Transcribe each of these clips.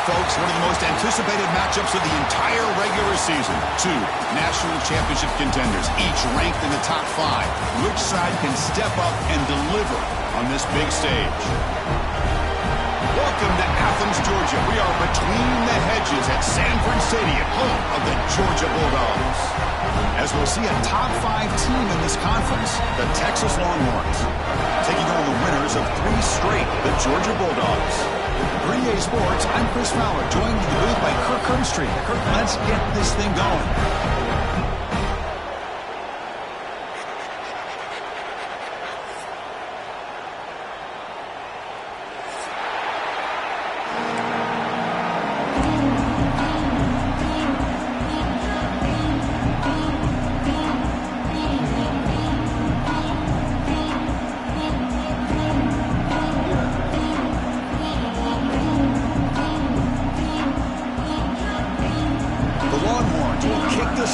Folks, one of the most anticipated matchups of the entire regular season. Two national championship contenders, each ranked in the top 5. Which side can step up and deliver on this big stage? Welcome to Athens, Georgia. We are between the hedges at Sanford Stadium, home of the Georgia Bulldogs. As we'll see a top 5 team in this conference, the Texas Longhorns, taking on the winners of 3 straight, the Georgia Bulldogs. 3A Sports, I'm Chris Fowler, joined in the booth by Kirk Herbstreit. Kirk, let's get this thing going.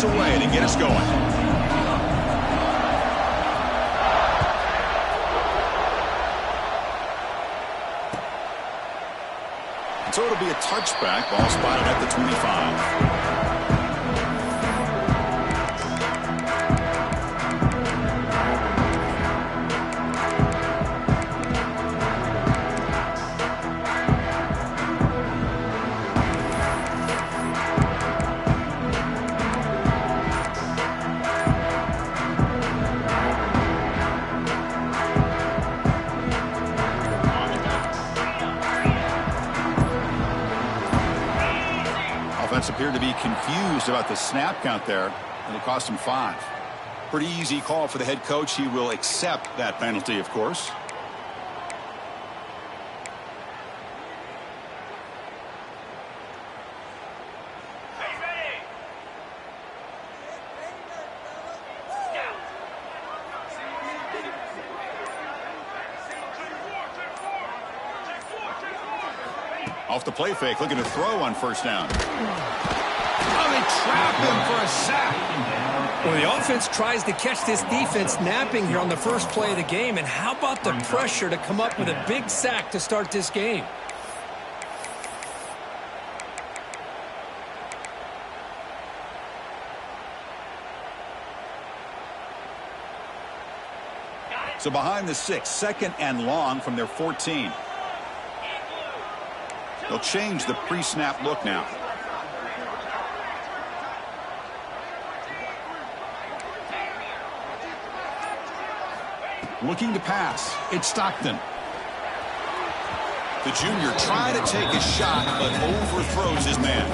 Away to get us going. So it'll be a touchback, ball spotted at the 25. Appeared to be confused about the snap count there. It'll cost him 5. Pretty easy call for the head coach. He will accept that penalty, of course. Off the play fake, looking to throw on first down. Oh, they trap him for a sack. Well, the offense tries to catch this defense napping here on the first play of the game. And how about the pressure to come up with a big sack to start this game? So behind the 6, second and long from their 14. They'll change the pre-snap look now. Looking to pass. It's Stockton. The junior trying to take a shot, but overthrows his man.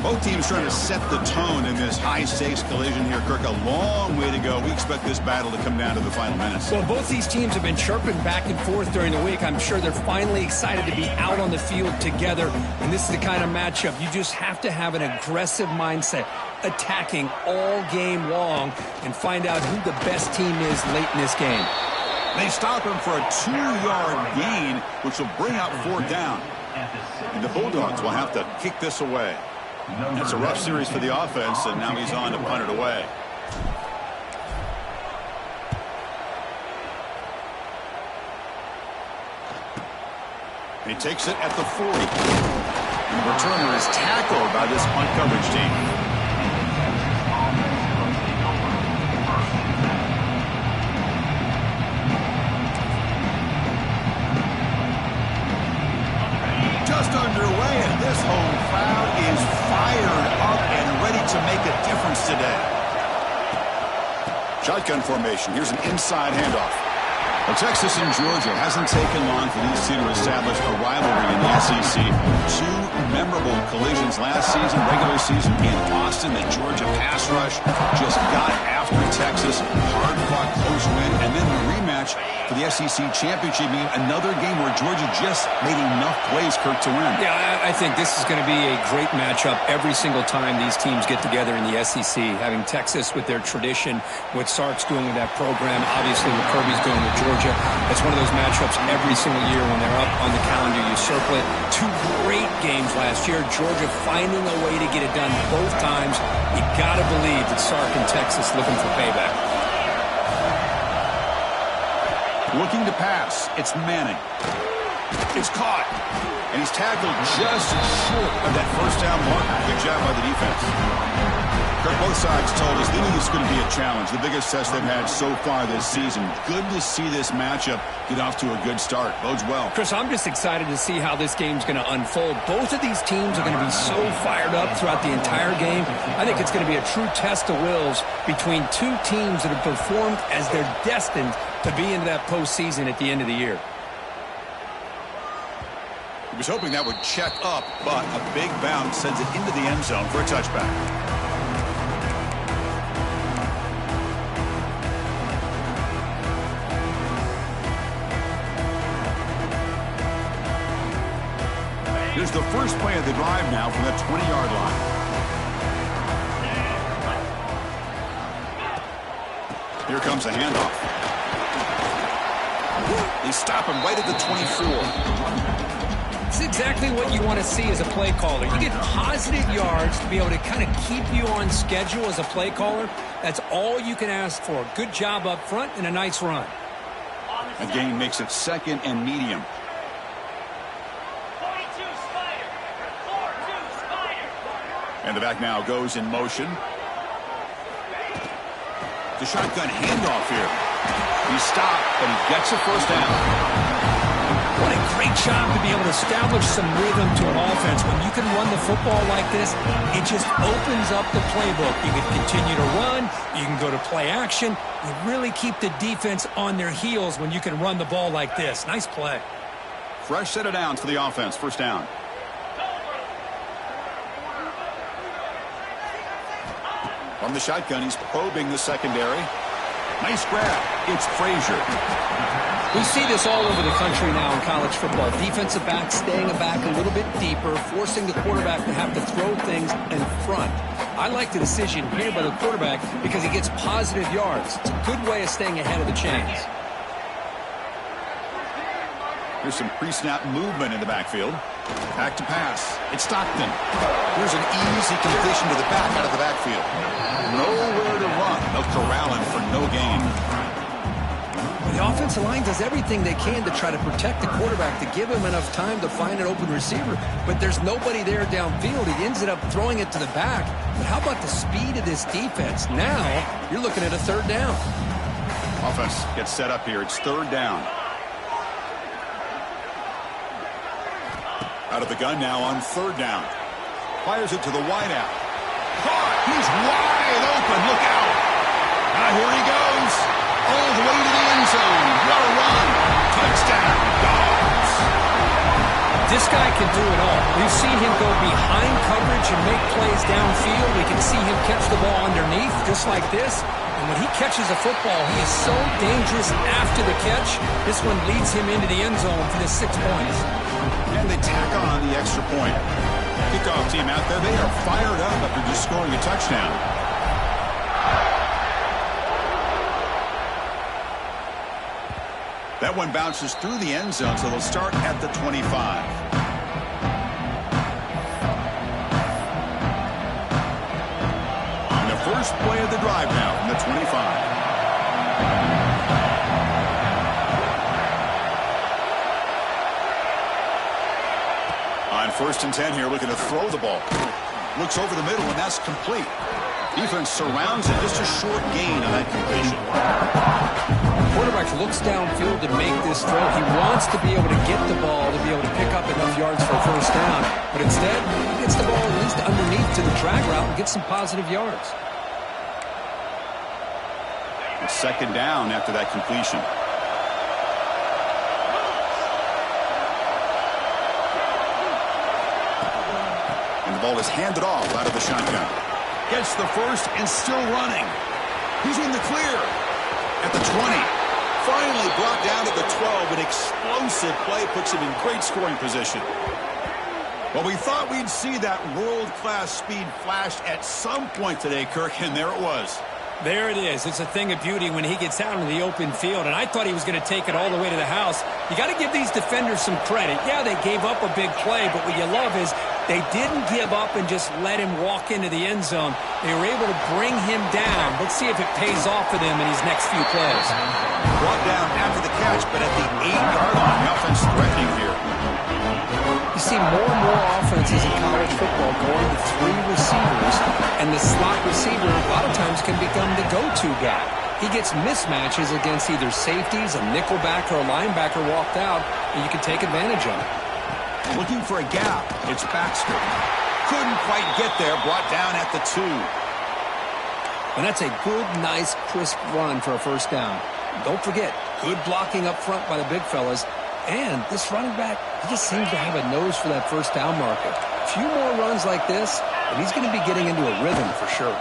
Both teams trying to set the tone in this high-stakes collision here, Kirk. A long way to go. We expect this battle to come down to the final minutes. Well, both these teams have been chirping back and forth during the week. I'm sure they're finally excited to be out on the field together. And this is the kind of matchup you just have to have an aggressive mindset, attacking all game long, and find out who the best team is late in this game. They stop him for a 2-yard gain, which will bring up 4th down. And the Bulldogs will have to kick this away. That's a rough series for the offense, and now he's on to punt it away. He takes it at the 40. And the returner is tackled by this punt coverage team. Underway, and this home crowd is fired up and ready to make a difference today. Shotgun formation. Here's an inside handoff. Well, Texas and Georgia hasn't taken long for these two to establish a rivalry in the SEC. 2 memorable collisions last season, regular season in Austin. The Georgia pass rush just got after Texas. Hard-fought close win, and then the rematch match for the SEC championship game. Another game where Georgia just made enough plays, Kirk, to win. Yeah, I think this is going to be a great matchup every single time these teams get together in the SEC. Having Texas with their tradition, what Sark's doing with that program, obviously what Kirby's doing with Georgia. It's one of those matchups every single year when they're up on the calendar. You circle it. Two great games last year. Georgia finding a way to get it done both times. You got to believe that Sark and Texas looking for payback. Looking to pass. It's Manning. It's caught. And he's tackled just short of that first down mark. Good job by the defense. Kirk, both sides told us they knew this was going to be a challenge. The biggest test they've had so far this season. Good to see this matchup get off to a good start. Bodes well. Chris, I'm just excited to see how this game's going to unfold. Both of these teams are going to be so fired up throughout the entire game. I think it's going to be a true test of wills between two teams that have performed as they're destined to be into that postseason at the end of the year. He was hoping that would check up, but a big bounce sends it into the end zone for a touchback. Here's the first play of the drive now from the 20-yard line. Here comes a handoff. They stop him right at the 24. It's exactly what you want to see as a play caller. You get positive yards to be able to kind of keep you on schedule as a play caller. That's all you can ask for. Good job up front and a nice run. That gain makes it second and medium. And the back now goes in motion. The shotgun handoff here. He's stopped, but he gets a first down. What a great job to be able to establish some rhythm to an offense. When you can run the football like this, it just opens up the playbook. You can continue to run. You can go to play action. You really keep the defense on their heels when you can run the ball like this. Nice play. Fresh set of downs for the offense. First down. From the shotgun, he's probing the secondary. Nice grab. It's Frazier. We see this all over the country now in college football. Defensive backs staying back a little bit deeper, forcing the quarterback to have to throw things in front. I like the decision here by the quarterback because he gets positive yards. It's a good way of staying ahead of the chains. Here's some pre-snap movement in the backfield. Back to pass. It's Stockton. Here's an easy completion to the back out of the backfield. Nowhere to run. They'll corral him for no gain. The offensive line does everything they can to try to protect the quarterback, to give him enough time to find an open receiver. But there's nobody there downfield. He ends up throwing it to the back. But how about the speed of this defense? Now you're looking at a third down. Offense gets set up here. It's third down. Out of the gun now on third down. Fires it to the wideout. Caught! He's wide open. Look out! Here he goes. All the way to the end zone. What a run. Touchdown, Dogs. This guy can do it all. We've seen him go behind coverage and make plays downfield. We can see him catch the ball underneath just like this. And when he catches a football, he is so dangerous after the catch. This one leads him into the end zone for the 6 points. And they tack on the extra point. Kickoff team out there, they are fired up after just scoring a touchdown. That one bounces through the end zone, so they'll start at the 25. And the first play of the drive now from the 25. On 1st and 10 here, looking to throw the ball. Looks over the middle, and that's complete. Defense surrounds it. Just a short gain on that completion. Quarterback looks downfield to make this throw. He wants to be able to get the ball to be able to pick up enough yards for a first down. But instead, he gets the ball at least underneath to the drag route and gets some positive yards. It's second down after that completion. And the ball is handed off out of the shotgun. Gets the first and still running. He's in the clear at the 20. Finally brought down to the 12. An explosive play puts him in great scoring position. Well, we thought we'd see that world-class speed flash at some point today, Kirk, and there it was. There it is. It's a thing of beauty when he gets out in the open field, and I thought he was going to take it all the way to the house. You got to give these defenders some credit. Yeah, they gave up a big play, but what you love is they didn't give up and just let him walk into the end zone. They were able to bring him down. Let's see if it pays off for them in these next few plays. Brought down after the catch, but at the 8-yard line, the offense threatening here. You see more and more offenses in college football going to 3 receivers, and the slot receiver a lot of times can become the go-to guy. He gets mismatches against either safeties, a nickelback, or a linebacker walked out, and you can take advantage of it. Looking for a gap. It's Baxter. Couldn't quite get there. Brought down at the 2. And that's a good, nice, crisp run for a first down. Don't forget, good blocking up front by the big fellas. And this running back, he just seems to have a nose for that first down marker. A few more runs like this, and he's going to be getting into a rhythm for sure.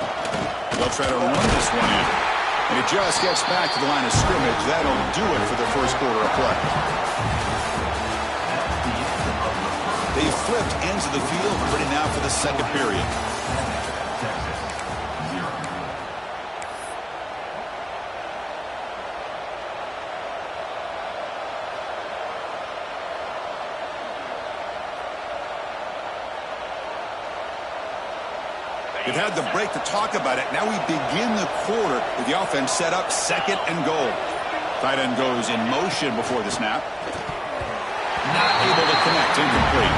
They'll try to run this one in. And he just gets back to the line of scrimmage. That'll do it for the first quarter of play. They flipped ends of the field, ready now for the second period. We've had the break to talk about it. Now we begin the quarter with the offense set up, 2nd and goal. Tight end goes in motion before the snap. Not able to connect, incomplete.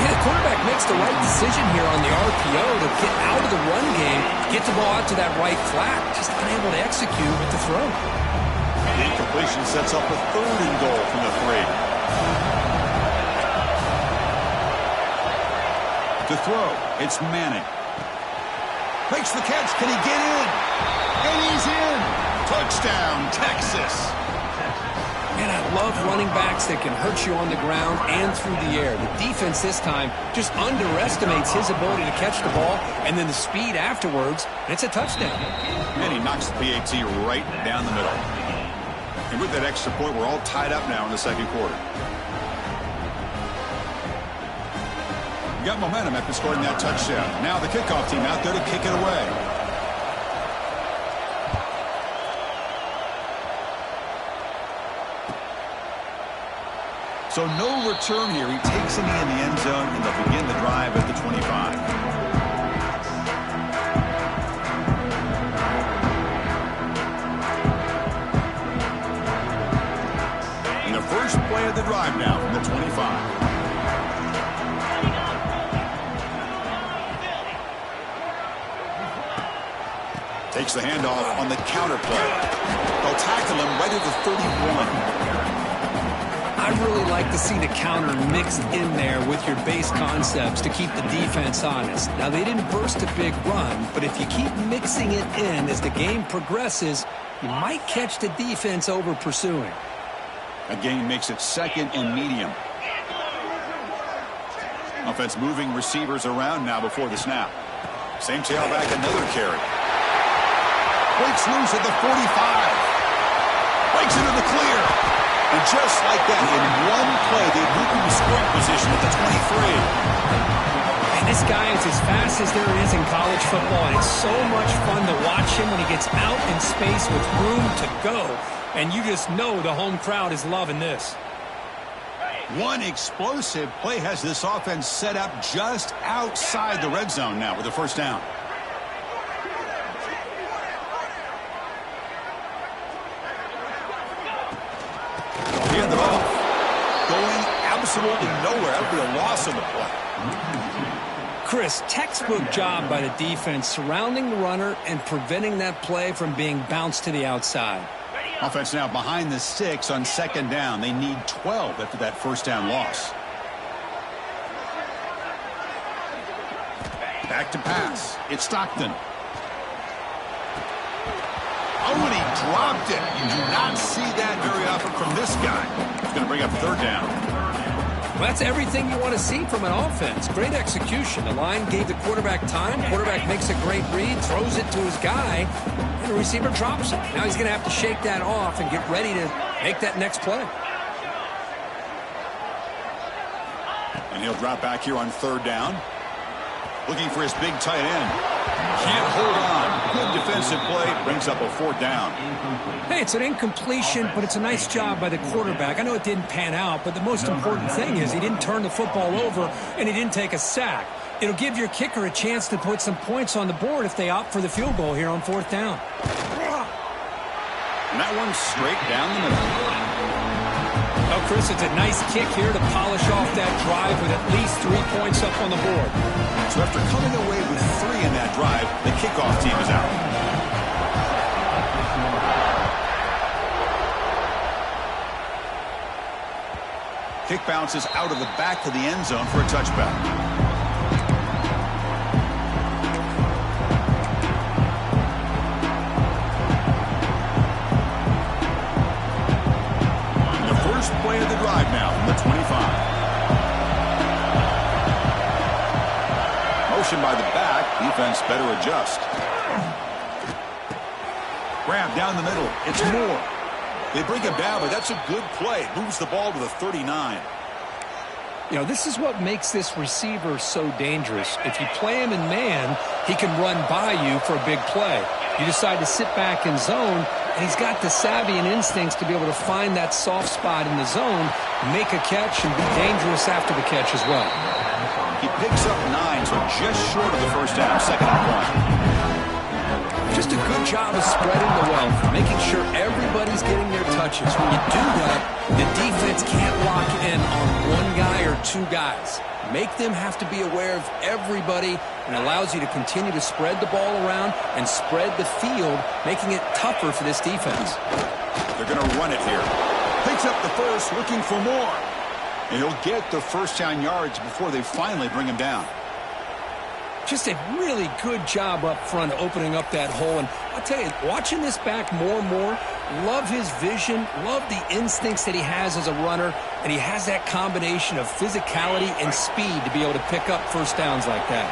Yeah, the quarterback makes the right decision here on the RPO to get out of the run game, get the ball out to that right flat, just unable to execute with the throw. The incompletion sets up a 3rd and goal from the 3. To throw, it's Manning. Makes the catch. Can he get in? And he's in. Touchdown, Texas. And I love running backs that can hurt you on the ground and through the air. The defense this time just underestimates his ability to catch the ball, and then the speed afterwards, and it's a touchdown. And he knocks the PAT right down the middle. And with that extra point, we're all tied up now in the second quarter. Got momentum after scoring that touchdown. Now the kickoff team out there to kick it away. So no return here. He takes it in the end zone, and they'll begin the drive at the 25. And the first play of the drive now from the 25. Takes the handoff on the counter play. They'll tackle him right at the 31. I really like to see the counter mixed in there with your base concepts to keep the defense honest. Now, they didn't burst a big run, but if you keep mixing it in as the game progresses, you might catch the defense over pursuing. A gain makes it 2nd and medium. Offense moving receivers around now before the snap. Same tailback, another carry. Breaks loose at the 45. Breaks into the clear. And just like that, in one play, they moved into scoring position at the 23. And this guy is as fast as there is in college football, and it's so much fun to watch him when he gets out in space with room to go. And you just know the home crowd is loving this. One explosive play has this offense set up just outside the red zone now with the first down. Hand it off. Going absolutely nowhere. That would be a loss on the play. Chris, textbook job by the defense surrounding the runner and preventing that play from being bounced to the outside. Offense now behind the 6 on 2nd down. They need 12 after that first down loss. Back to pass. It's Stockton. Oh, and he dropped it. You do not see that very often from this guy. He's going to bring up 3rd down. Well, that's everything you want to see from an offense. Great execution. The line gave the quarterback time. Quarterback makes a great read, throws it to his guy, and the receiver drops it. Now he's going to have to shake that off and get ready to make that next play. And he'll drop back here on third down. Looking for his big tight end. Can't hold on. Good defensive play. Brings up a fourth down. Hey, it's an incompletion, but it's a nice job by the quarterback. I know it didn't pan out, but the most important thing is he didn't turn the football over and he didn't take a sack. It'll give your kicker a chance to put some points on the board if they opt for the field goal here on fourth down. And that one's straight down the middle. Oh, Chris, it's a nice kick here to polish off that drive with at least 3 points up on the board. So after coming away with 3 in that drive, the kickoff team is out. Kick bounces out of the back of the end zone for a touchback. Play of the drive now from the 25. Motion by the back. Defense better adjust. Grab down the middle. It's Moore. They bring him down, but that's a good play. Moves the ball to the 39. You know, this is what makes this receiver so dangerous. If you play him in man, he can run by you for a big play. You decide to sit back in zone, and he's got the savvy and instincts to be able to find that soft spot in the zone, make a catch, and be dangerous after the catch as well. He picks up 9, so just short of the first down, second and 1. Just a good job of spreading the wealth, making sure everybody's getting their touches. When you do that, the defense can't lock in on one guy or 2 guys. Make them have to be aware of everybody, and allows you to continue to spread the ball around and spread the field, making it tougher for this defense. They're going to run it here. Picks up the first, looking for more. And he'll get the first down yards before they finally bring him down. Just a really good job up front opening up that hole. And I'll tell you, watching this back more and more, love his vision, love the instincts that he has as a runner, and he has that combination of physicality and speed to be able to pick up first downs like that.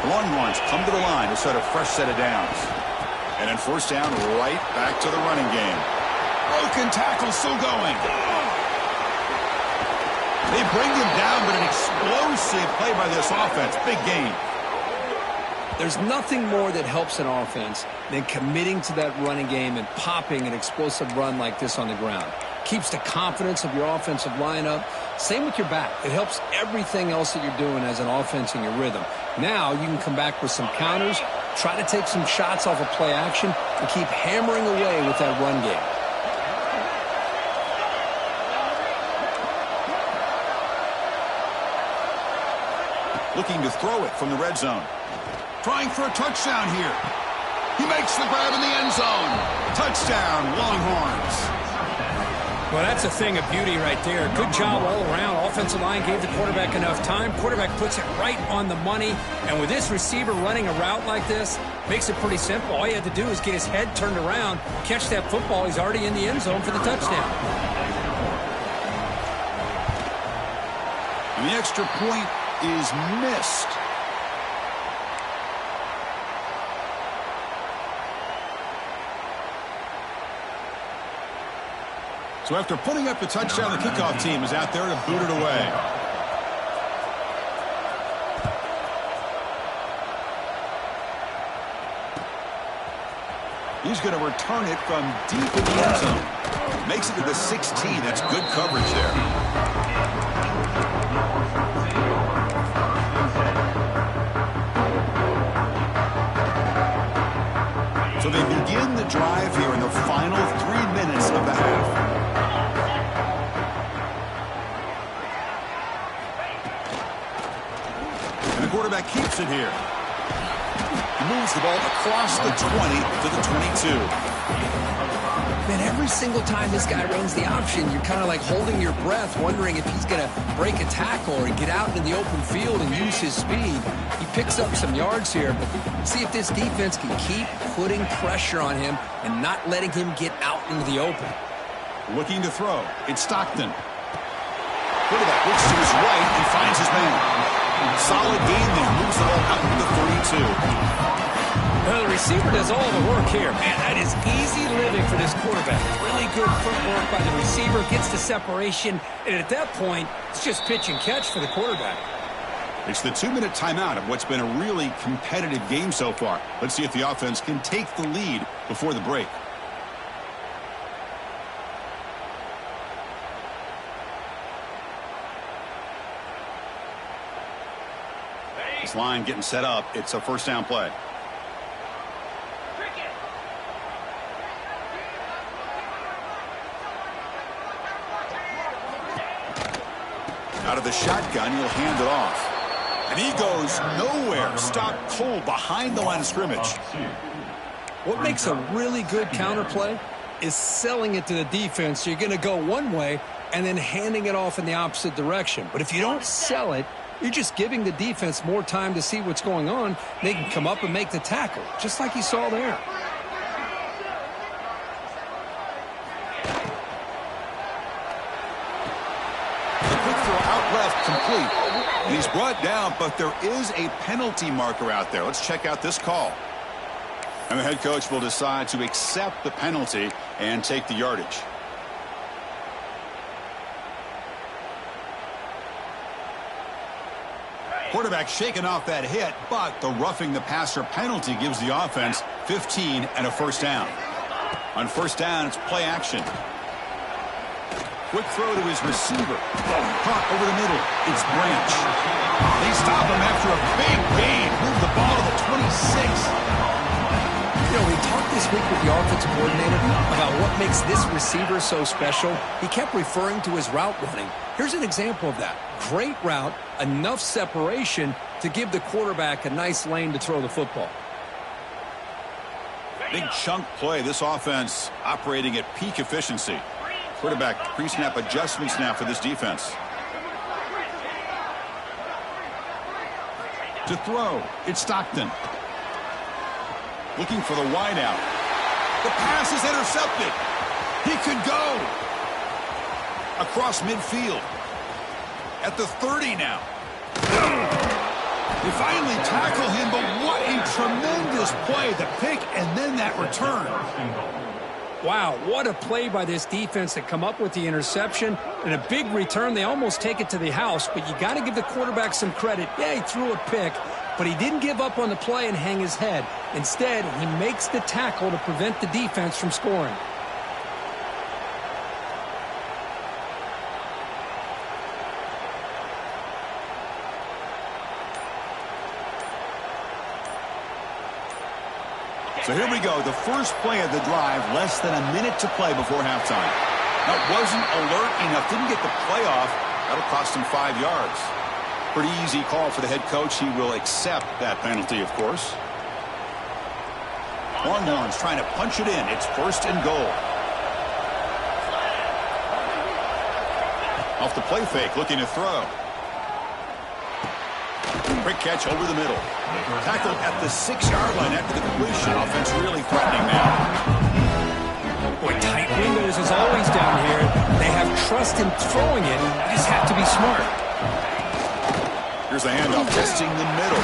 Longhorns come to the line to set a fresh set of downs. And then first down, right back to the running game. Broken tackle still going. They bring him down, but an explosive play by this offense. Big gain. There's nothing more that helps an offense than committing to that running game and popping an explosive run like this on the ground. Keeps the confidence of your offensive lineup. Same with your back. It helps everything else that you're doing as an offense in your rhythm. Now you can come back with some counters, try to take some shots off of play action, and keep hammering away with that run game. Looking to throw it from the red zone. Trying for a touchdown here. He makes the grab in the end zone. Touchdown, Longhorns. Well, that's a thing of beauty right there. Good job all around. Offensive line gave the quarterback enough time. Quarterback puts it right on the money. And with this receiver running a route like this, makes it pretty simple. All you had to do is get his head turned around, catch that football. He's already in the end zone for the touchdown. And the extra point is missed. So after putting up the touchdown, the kickoff team is out there to boot it away. He's going to return it from deep in the end zone. Makes it to the 16. That's good coverage there. So they begin the drive here in the final 3 minutes of the half. And the quarterback keeps it here. He moves the ball across the 20 to the 22. Man, every single time this guy runs the option, you're kind of like holding your breath, wondering if he's going to break a tackle or get out into the open field and use his speed. He picks up some yards here, but see if this defense can keep putting pressure on him and not letting him get out into the open. Looking to throw. It's Stockton. Quarterback looks to his right and finds his man. Solid gain there. Moves the ball out to the 32. Well, the receiver does all the work here. Man, that is easy living for this quarterback. Really good footwork by the receiver, gets the separation, and at that point, it's just pitch and catch for the quarterback. It's the 2-minute timeout of what's been a really competitive game so far. Let's see if the offense can take the lead before the break. This line getting set up. It's a first down play. Out of the shotgun, he'll hand it off. And he goes nowhere. Stopped cold behind the line of scrimmage. What makes a really good counterplay is selling it to the defense. So you're going to go one way and then handing it off in the opposite direction. But if you don't sell it, you're just giving the defense more time to see what's going on. They can come up and make the tackle, just like you saw there. The quick throw out left, complete. And he's brought down, but there is a penalty marker out there. Let's check out this call. And the head coach will decide to accept the penalty and take the yardage. Quarterback shaking off that hit, but the roughing the passer penalty gives the offense 15 and a first down. On first down, it's play action. Quick throw to his receiver. Caught over the middle. It's Branch. They stop him after a big gain. Move the ball to the 26. You know, we talked this week with the offensive coordinator about what makes this receiver so special. He kept referring to his route running. Here's an example of that. Great route, enough separation to give the quarterback a nice lane to throw the football. Big chunk play. This offense operating at peak efficiency. Quarterback pre-snap adjustments now for this defense. To throw, it's Stockton. Looking for the wideout. The pass is intercepted. He could go. Across midfield. At the 30 now. They finally tackle him, but what a tremendous play. The pick and then that return. Wow, what a play by this defense to come up with the interception and a big return. They almost take it to the house, but you got to give the quarterback some credit. Yeah, he threw a pick, but he didn't give up on the play and hang his head. Instead, he makes the tackle to prevent the defense from scoring. So here we go, the first play of the drive, less than a minute to play before halftime. That wasn't alert enough, didn't get the play off. That'll cost him 5 yards. Pretty easy call for the head coach. He will accept that penalty, of course. Longhorns trying to punch it in. It's first and goal. Off the play fake, looking to throw. Quick catch over the middle. Tackled at the 6-yard line after the completion. Offense really threatening now. Boy, tight windows is always down here. They have trust in throwing it. You just have to be smart. Here's the handoff, testing the middle.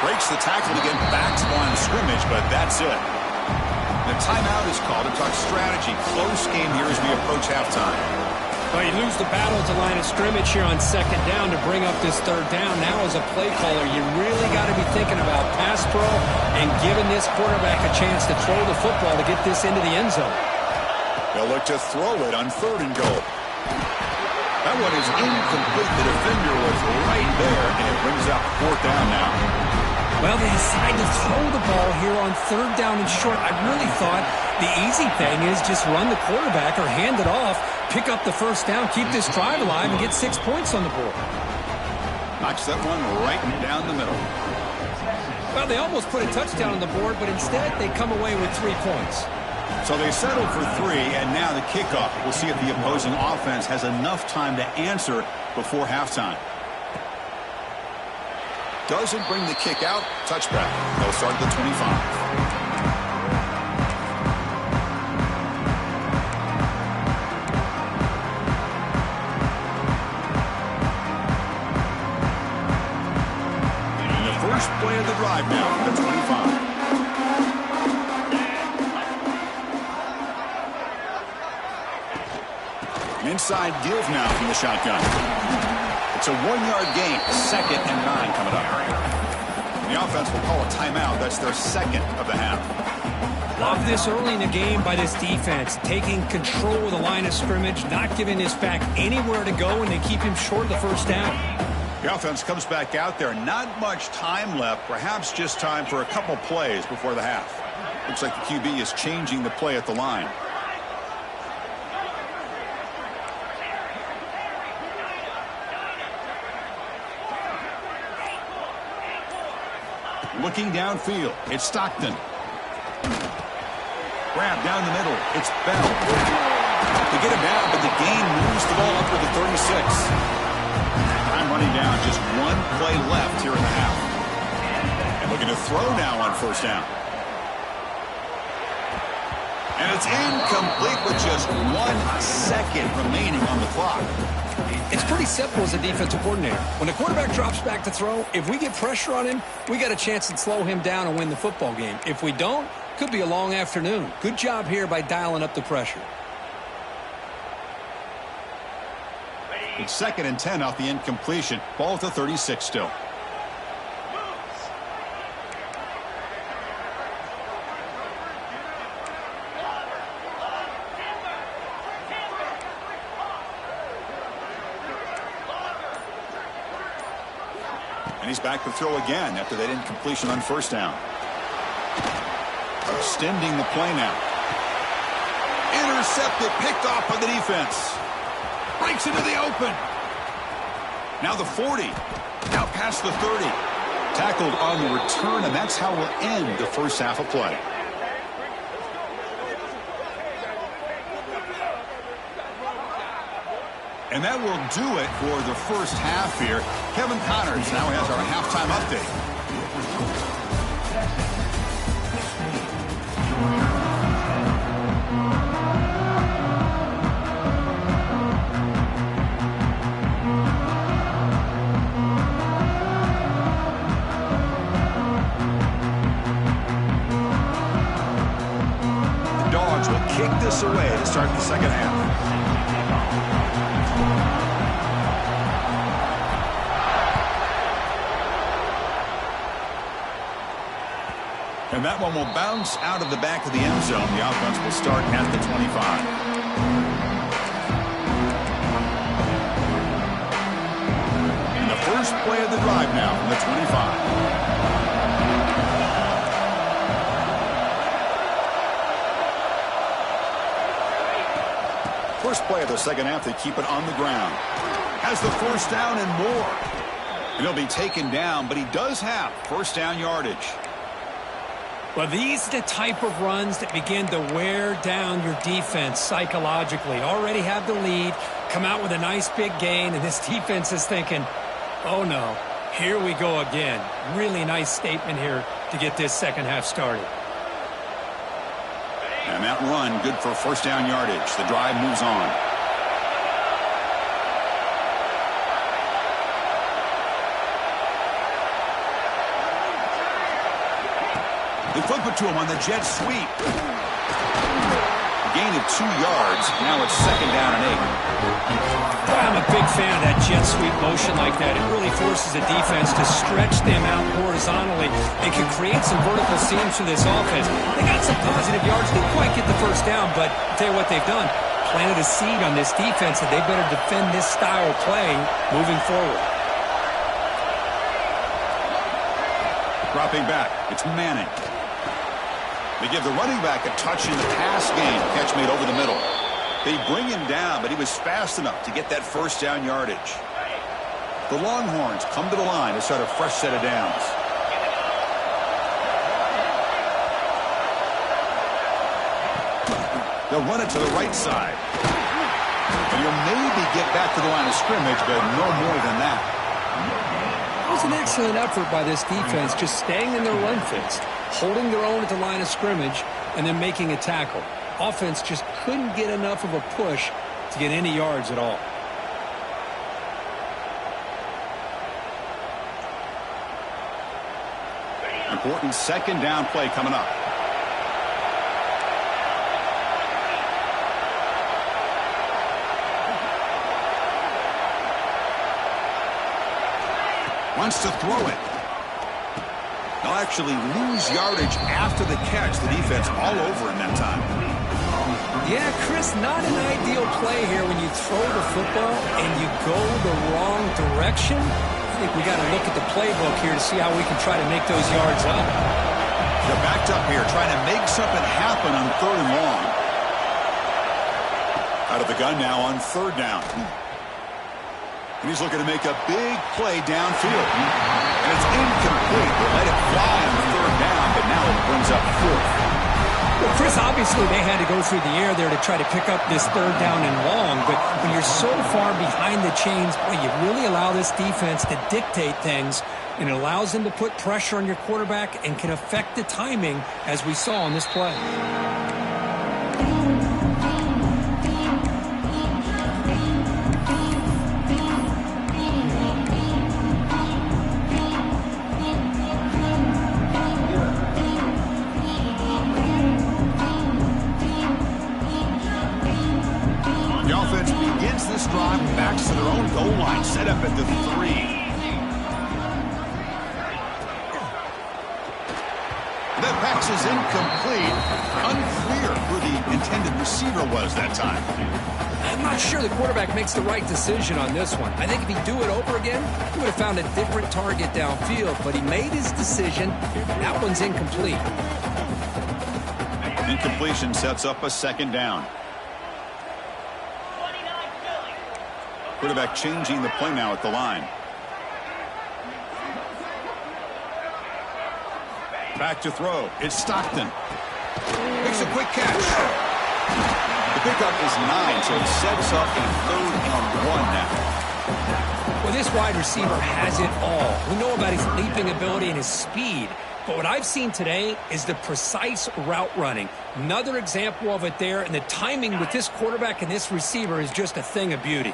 Breaks the tackle to get back to the line of scrimmage, but that's it. The timeout is called to talk strategy. Close game here as we approach halftime. Well, you lose the battle at the line of scrimmage here on second down to bring up this third down. Now as a play caller, you really got to be thinking about pass pro and giving this quarterback a chance to throw the football to get this into the end zone. They'll look to throw it on third and goal. That one is incomplete. The defender was right there, and it brings up fourth down now. Well, they decide to throw the ball here on third down and short. I really thought the easy thing is just run the quarterback or hand it off, pick up the first down, keep this drive alive, and get 6 points on the board. Knocks that one right down the middle. Well, they almost put a touchdown on the board, but instead they come away with 3 points. So they settled for 3, and now the kickoff. We'll see if the opposing offense has enough time to answer before halftime. Doesn't bring the kick out. Touchback. They'll start at the 25. Play of the drive now, the 25. outside give now from the shotgun. It's a 1-yard gain, 2nd and 9 coming up. The offense will call a timeout. That's their 2nd of the half. Love this early in the game by this defense, taking control of the line of scrimmage, not giving this back anywhere to go, and they keep him short of the first down. The offense comes back out there. Not much time left, perhaps just time for a couple plays before the half. Looks like the QB is changing the play at the line. Looking downfield, it's Stockton. Grab down the middle, it's Bell. To get him down, but the gain moves the ball up to the 36. Time running down, just 1 play left here in the half. And looking to throw now on first down. And it's incomplete with just 1 second remaining on the clock. It's pretty simple as a defensive coordinator. When the quarterback drops back to throw, if we get pressure on him, we got a chance to slow him down and win the football game. If we don't, could be a long afternoon. Good job here by dialing up the pressure. It's 2nd and 10 off the incompletion. Ball at the 36 still. And he's back to throw again after that incompletion on first down. Extending the play now. Intercepted, picked off by the defense. Breaks into the open. Now the 40. Now past the 30. Tackled on the return, and that's how we'll end the first half of play. And that will do it for the first half here. Kevin Connors now has our halftime update. The Dogs will kick this away to start the second half. And that one will bounce out of the back of the end zone. The offense will start at the 25. And the first play of the drive now from the 25. First play of the second half, they keep it on the ground. Has the first down and more. And he'll be taken down, but he does have first down yardage. Well, these are the type of runs that begin to wear down your defense psychologically. Already have the lead, come out with a nice big gain, and this defense is thinking, oh no, here we go again. Really nice statement here to get this second half started. And that run, good for first down yardage. The drive moves on. They flip it to him on the jet sweep. Gain of 2 yards. Now it's second down and 8. I'm a big fan of that jet sweep motion like that. It really forces the defense to stretch them out horizontally. It can create some vertical seams for this offense. They got some positive yards. Didn't quite get the first down, but I'll tell you what they've done. Planted a seed on this defense that they better defend this style of play moving forward. Dropping back. It's Manning. They give the running back a touch in the pass game. Catch made over the middle. They bring him down, but he was fast enough to get that first down yardage. The Longhorns come to the line to start a fresh set of downs. They'll run it to the right side. And you'll maybe get back to the line of scrimmage, but no more than that. It was an excellent effort by this defense, just staying in their run fits, holding their own at the line of scrimmage, and then making a tackle. Offense just couldn't get enough of a push to get any yards at all. Important second down play coming up. Wants to throw it. They'll actually lose yardage after the catch. The defense all over him that time. Yeah, Chris, not an ideal play here when you throw the football and you go the wrong direction. I think we got to look at the playbook here to see how we can try to make those yards up. They're backed up here, trying to make something happen on 3rd and long. Out of the gun now on 3rd down. And he's looking to make a big play downfield. And it's incomplete. They let it fly on 3rd down, but now it brings up 4th. Well, Chris, obviously they had to go through the air there to try to pick up this 3rd down and long, but when you're so far behind the chains, boy, you really allow this defense to dictate things, and it allows them to put pressure on your quarterback and can affect the timing, as we saw on this play. Backs to their own goal line, set up at the 3. That pass is incomplete. Unclear who the intended receiver was that time. I'm not sure the quarterback makes the right decision on this one. I think if he'd do it over again, he would have found a different target downfield, but he made his decision. That one's incomplete. Incompletion sets up a 2nd down. Quarterback changing the play now at the line. Back to throw. It's Stockton. Makes a quick catch. The pickup is 9, so he sets up a 3rd and 1 now. Well, this wide receiver has it all. We know about his leaping ability and his speed, but what I've seen today is the precise route running. Another example of it there, and the timing with this quarterback and this receiver is just a thing of beauty.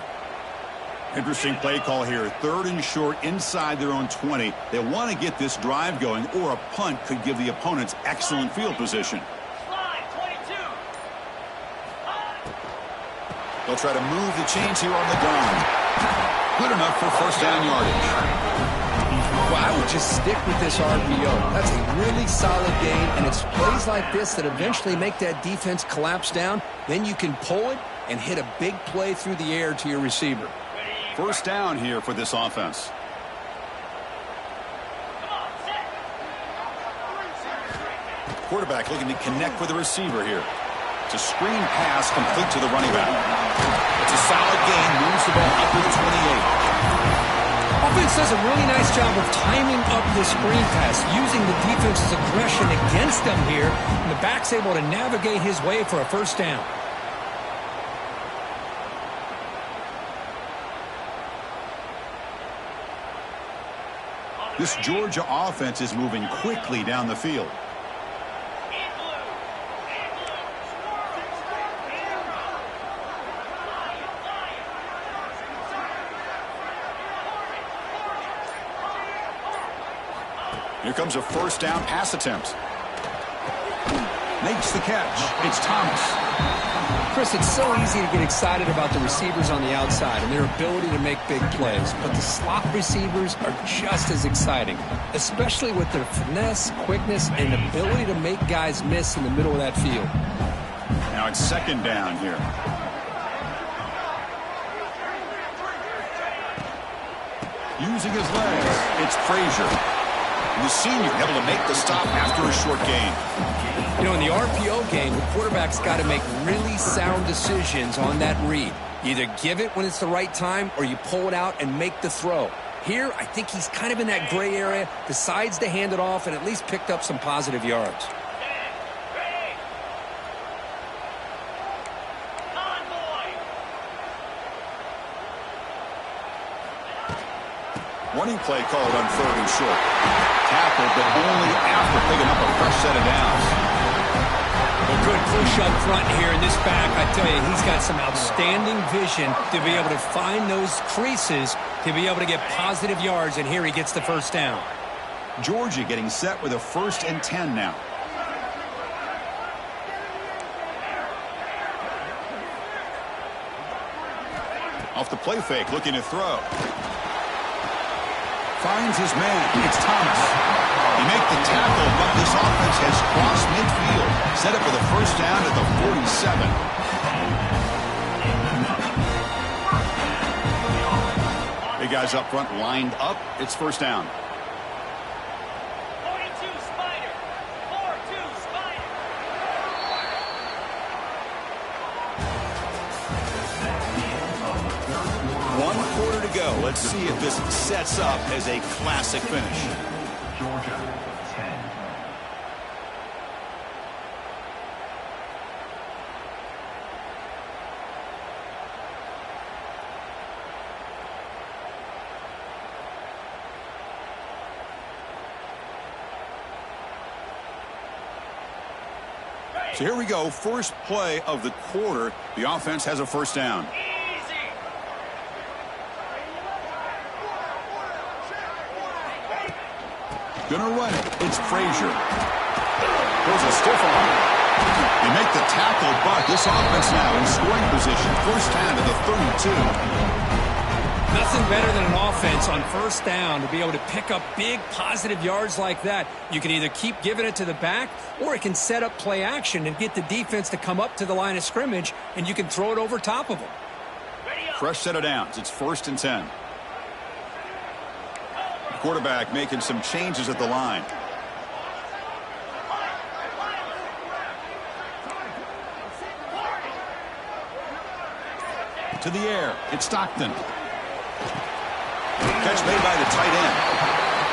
Interesting play call here. 3rd and short inside their own 20. They want to get this drive going, or a punt could give the opponents excellent field position. They'll try to move the chains here on the gun. Good enough for 1st down yardage. Well, I would just stick with this RPO. That's a really solid game, and it's plays like this that eventually make that defense collapse down. Then you can pull it and hit a big play through the air to your receiver. 1st down here for this offense. Quarterback looking to connect with the receiver here. It's a screen pass complete to the running back. It's a solid gain. Moves the ball up to the 28. Offense does a really nice job of timing up the screen pass, using the defense's aggression against them here. And the back's able to navigate his way for a 1st down. This Georgia offense is moving quickly down the field. Here comes a 1st down pass attempt. Makes the catch. It's Thomas. Chris, it's so easy to get excited about the receivers on the outside and their ability to make big plays, but the slot receivers are just as exciting, especially with their finesse, quickness, and ability to make guys miss in the middle of that field. Now it's 2nd down here. Using his legs, it's Frazier. The senior able to make the stop after a short gain. You know, in the RPO game, the quarterback's got to make really sound decisions on that read. You either give it when it's the right time or you pull it out and make the throw. Here, I think he's kind of in that gray area, decides to hand it off and at least picked up some positive yards. Running play called on 3rd and short. Tackled, but only after picking up a fresh set of downs. A good push up front here in this back. I tell you, he's got some outstanding vision to be able to find those creases, to be able to get positive yards, and here he gets the 1st down. Georgia getting set with a 1st and 10 now. Off the play fake, looking to throw. Finds his man. It's Thomas. They make the tackle, but this offense has crossed midfield. Set up for the first down at the 47. Big guys up front lined up. It's first down. 42 Spider. 4-2 Spider. One quarter to go. Let's see if this sets up as a classic finish. Georgia, 10. So here we go. First play of the quarter. The offense has a first down. Gonna run it. It's Frazier. Throws a stiff arm. They make the tackle, but this offense now in scoring position. First down to the 32. Nothing better than an offense on first down to be able to pick up big positive yards like that. You can either keep giving it to the back, or it can set up play action and get the defense to come up to the line of scrimmage, and you can throw it over top of them. Fresh set of downs. It's 1st and 10. Quarterback making some changes at the line. To the air. It's Stockton. Catch made by the tight end.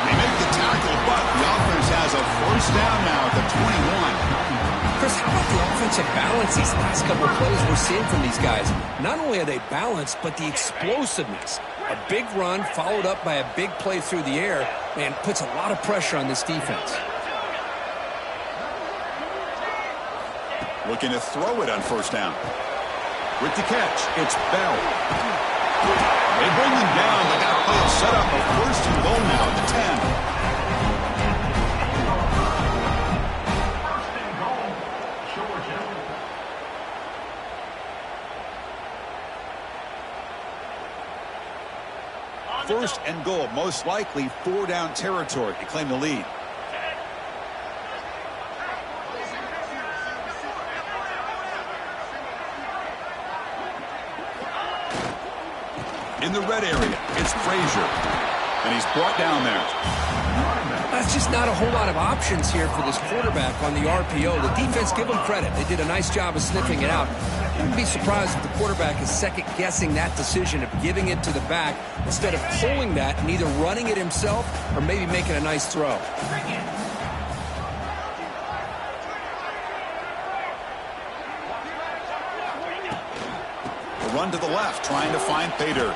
They make the tackle, but the offense has a first down now at the 21. Chris, how about the offensive balance these last couple of plays we're seeing from these guys? Not only are they balanced, but the explosiveness. A big run followed up by a big play through the air, man, puts a lot of pressure on this defense. Looking to throw it on first down. With the catch, it's Bell. They bring him down, but that play is set up a first and goal now at the 10. First and goal, most likely 4-down territory to claim the lead. In the red area, it's Frazier. And he's brought down there. That's just not a whole lot of options here for this quarterback on the RPO. The defense, give them credit. They did a nice job of sniffing it out. I wouldn't be surprised if the quarterback is second-guessing that decision of giving it to the back instead of pulling that and either running it himself or maybe making a nice throw. A run to the left, trying to find Pater.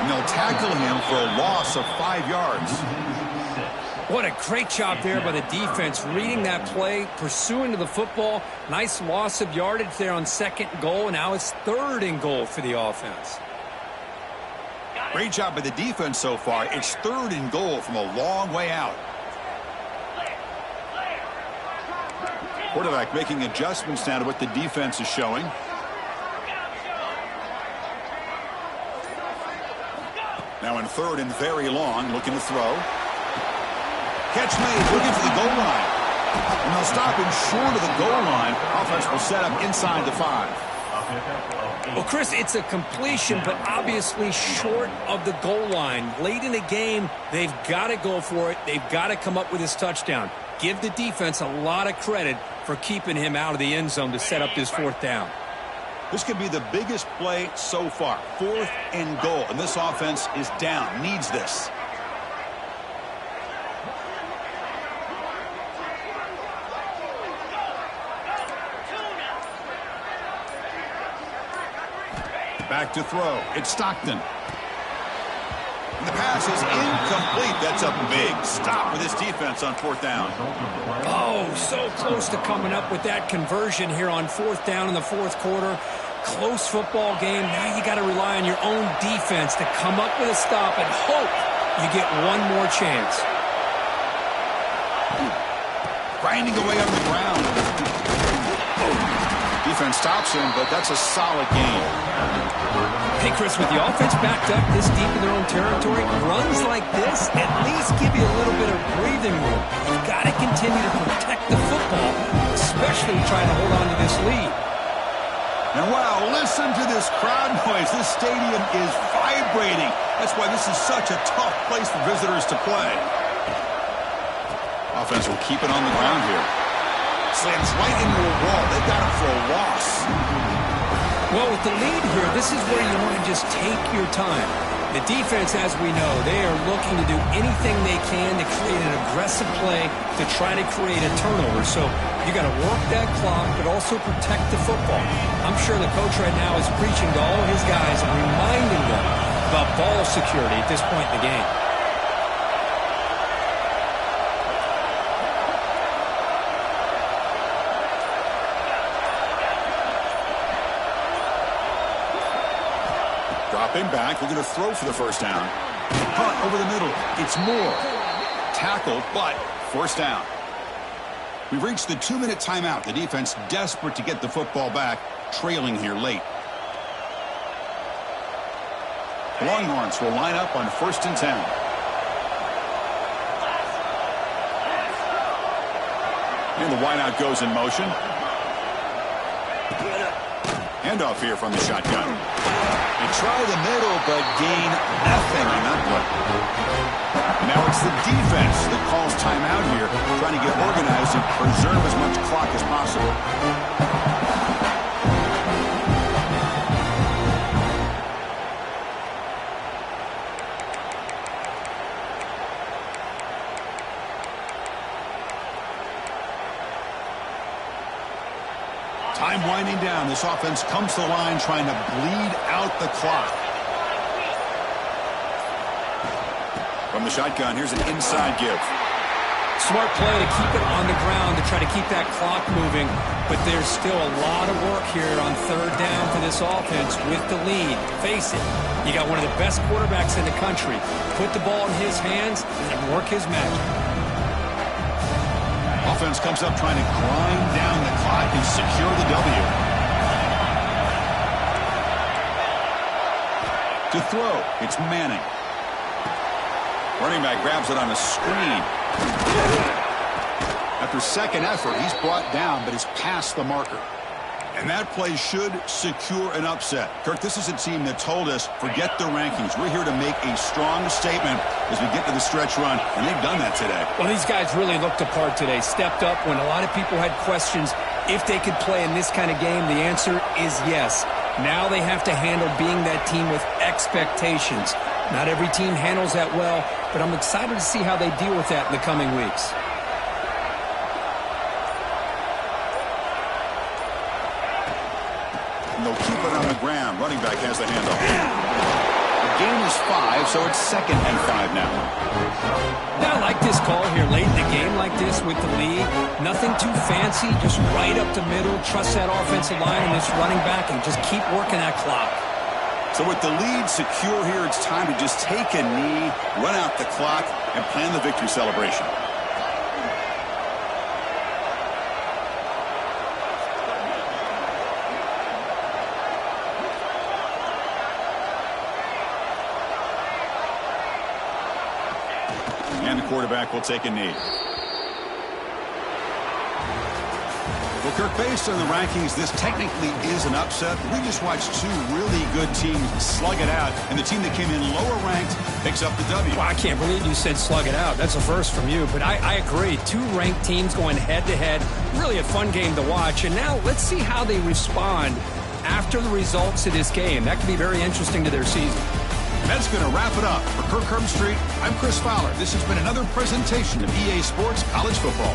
And they'll tackle him for a loss of 5 yards. What a great job there by the defense, reading that play, pursuing to the football. Nice loss of yardage there on second and goal, and now it's 3rd and goal for the offense. Great job by the defense so far. It's 3rd and goal from a long way out. Quarterback making adjustments now to what the defense is showing. Now in 3rd and very long, looking to throw. Catch made, looking for the goal line. And they'll stop him short of the goal line. Offense will set up inside the 5. Well, Chris, it's a completion, but obviously short of the goal line. Late in the game, they've got to go for it. They've got to come up with this touchdown. Give the defense a lot of credit for keeping him out of the end zone to set up this 4th down. This could be the biggest play so far. 4th and goal. And this offense is down. Needs this. Back to throw. It's Stockton. And the pass is incomplete. That's a big stop with his defense on 4th down. Oh, so close to coming up with that conversion here on 4th down in the 4th quarter. Close football game. Now you got to rely on your own defense to come up with a stop and hope you get one more chance. Grinding away on the ground. defense stops him, but that's a solid gain. Hey, Chris, with the offense backed up this deep in their own territory, runs like this at least give you a little bit of breathing room. You've got to continue to protect the football, especially trying to hold on to this lead. And wow, listen to this crowd noise. This stadium is vibrating. That's why this is such a tough place for visitors to play. Offense will keep it on the ground here. Slams right into a wall. They've got him for a loss. Well, with the lead here, this is where you want to just take your time. The defense, as we know, they are looking to do anything they can to create an aggressive play to try to create a turnover. So you got to work that clock, but also protect the football. I'm sure the coach right now is preaching to all his guys and reminding them about ball security at this point in the game. Dropping back, looking to throw for the first down. Punt over the middle. It's Moore. Tackled, but first down. We've reached the 2-minute timeout. The defense desperate to get the football back, trailing here late. The Longhorns will line up on 1st and 10. And the wideout goes in motion. Handoff here from the shotgun. They try the middle, but gain nothing on that play. Now it's the defense that calls timeout here, trying to get organized and preserve as much clock as possible. Time winding down. This offense comes to the line trying to bleed out the clock. From the shotgun, here's an inside give. Smart play to keep it on the ground to try to keep that clock moving, but there's still a lot of work here on 3rd down for this offense with the lead. Face it, you got one of the best quarterbacks in the country. Put the ball in his hands and work his magic. Offense comes up trying to grind down the clock and secure the W. To throw, it's Manning. Running back grabs it on a screen. After second effort, he's brought down, but is past the marker. And that play should secure an upset. Kirk, this is a team that told us, forget the rankings. We're here to make a strong statement as we get to the stretch run, and they've done that today. Well, these guys really looked apart today, stepped up when a lot of people had questions if they could play in this kind of game. The answer is yes. Now they have to handle being that team with expectations. Not every team handles that well, but I'm excited to see how they deal with that in the coming weeks. And they'll keep it on the ground. Running back has the handoff. The gain is 5, so it's 2nd and 5 now. Now, I like this call here late in the game like this with the lead. Nothing too fancy, just right up the middle. Trust that offensive line and this running back and just keep working that clock. So with the lead secure here, it's time to just take a knee, run out the clock, and plan the victory celebration. And the quarterback will take a knee. Well, Kirk, based on the rankings, this technically is an upset. We just watched 2 really good teams slug it out, and the team that came in lower ranked picks up the W. Well, I can't believe you said slug it out. That's a first from you, but I agree. 2 ranked teams going head-to-head. Really a fun game to watch, and now let's see how they respond after the results of this game. That could be very interesting to their season. That's going to wrap it up. For Kirk Herbstreit, I'm Chris Fowler. This has been another presentation of EA Sports College Football.